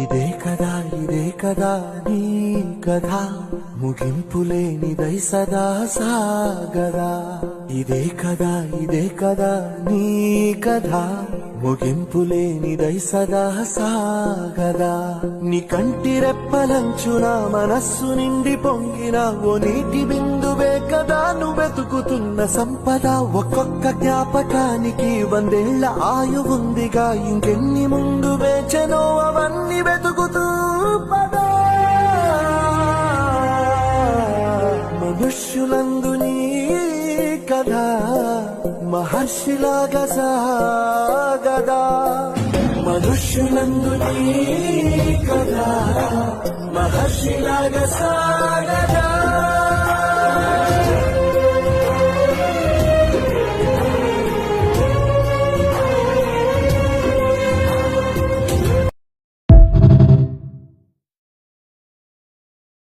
ఇదే కదా నీ కథ, ముగింపులేనిదై సదా సాగదా. ఇదే కదా నీ కథ, ముగింపులేనిదై సదా సాగదా. నీ కంటి రెప్పలంచున మనస్సు నిండి పొంగిన ఓ నీటి బిందువే కదా నువ్వెతుకుతున్న సంపద. ఒక్కొక్క జ్ఞాపకానికి 100 ఏళ్ల ఆయువుందిగా, ఇంకెన్ని ముందు వేచనో అవన్నీ వెతుకుతూ పదా. మనుష్యులందు నీ కథ మహర్షిలాగా సాగదా. మనుష్యులందు నీ కథ మహర్షిలాగా సాగదా.